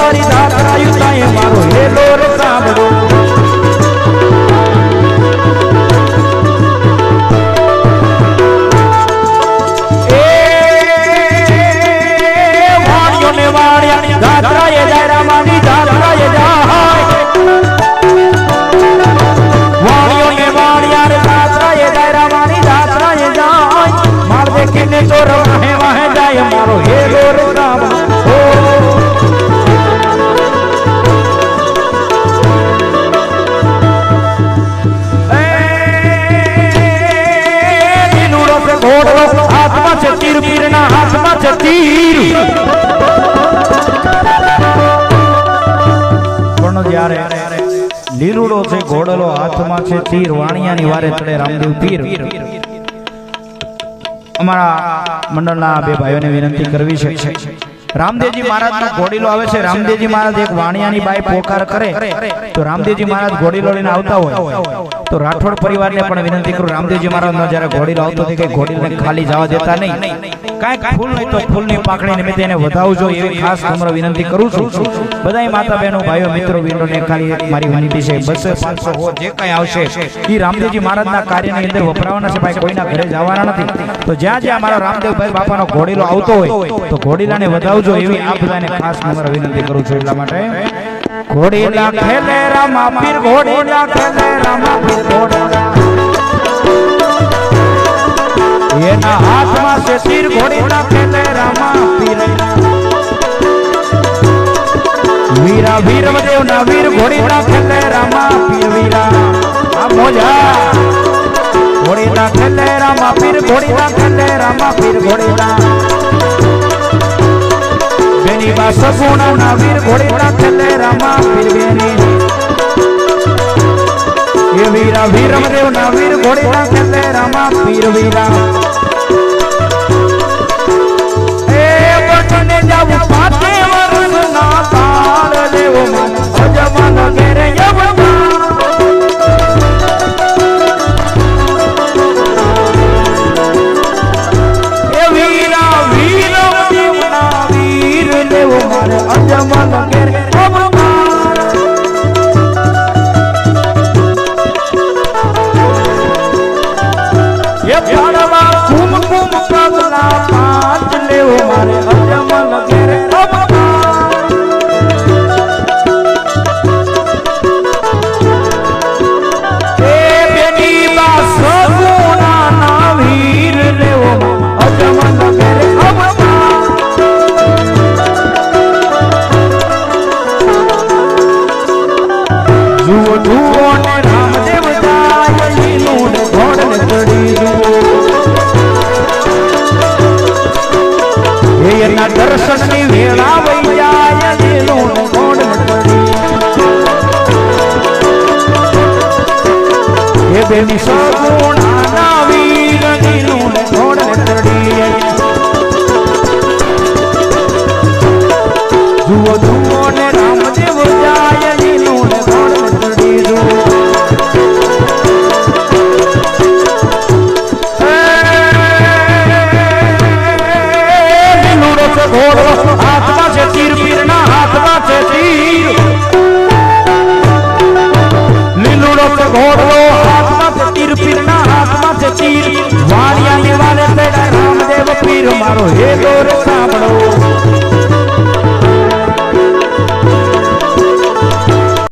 તારી દાતરાયું તાએ મારો હેલો રે સાંભળો લીલુડો છે ઘોડલો હાથમાં છે તીર વાણિયાની વારે ચડે રામદેવ પીર અમારા મંડળના બે ભાઈઓને વિનંતી કરવી છે રામદેવજી મહારાજનો ઘોડીલો આવે છે રામદેવજી મહારાજ એક વાણિયાની બાઈ પોકાર કરે તો રામદેવજી મહારાજ ઘોડીલો લઈને આવતા હોય તો રાઠોડ પરિવારને પણ વિનંતી કરું રામદેવજી મહારાજનો જ્યારે ઘોડીલો આવતો હોય કે ઘોડીને ખાલી જવા દેતા નહીં કાંઈક ફૂલ નહીં તો ફૂલની પાંખડી નિમિત્તે એને વધાવજો એવી ખાસ નમ્ર વિનંતી કરું છું બધાય માતા બહેનો ભાઈઓ મિત્રો વિનોને ખાલી મારી વિનંતી છે 200-500 જે કાંઈ આવશે એ રામદેવજી મહારાજના કાર્યની અંદર વપરાવાના છે ભાઈ કોઈના ઘરે જવાના નથી તો જ્યાં જ્યાં મારા રામદેવભાઈ બાપાનો ઘોડીલો આવતો હોય તો ઘોડીલાને વધાવજો એવી આ બધાને ખાસ નમ્ર વિનંતી કરું છું એટલા માટે ઘોડીલા ખેલે રામા પીર ઘોડીલા ખેલે રામા પીર ઘોડીલા એના હાથમાં છે તીર ઘોડીલા ખેલે રામા પીર વીરા વીરદેવના વીર ઘોડીલા ખેલે રામા પીર વીરા આ મોજા ઘોડીલા ખેલે રામા પીર ઘોડીલા ખેલે રામા પીર ઘોડીલા બેની બા સગુણાના વીર ઘોડીલા ખેલે રામા પીર બેની એ વીરા વીરદેવના વીર ઘોડીલા ખેલે રામા પીર વીરા એ બટને જાવું પાતે વરસના તાળ લેવો અજમન ઘેરે દર્શનની વેળા વૈયા લીલો ઘોડ એ બેની સગુણાના વીર લીલો ઘોડ ચડી જુઓ જુઓ ને રામદેવ જાય લીલો ઘોડ ચડી જુઓ ઘોડો હાથમાં છે તીર પીરના હાથમાં છે તીર લીલુડો છે ઘોડો હાથમાં છે તીર પીરના હાથમાં છે તીર વાણિયાની વાલે ચડ્યા રામદેવ પીર મારો હેલો રે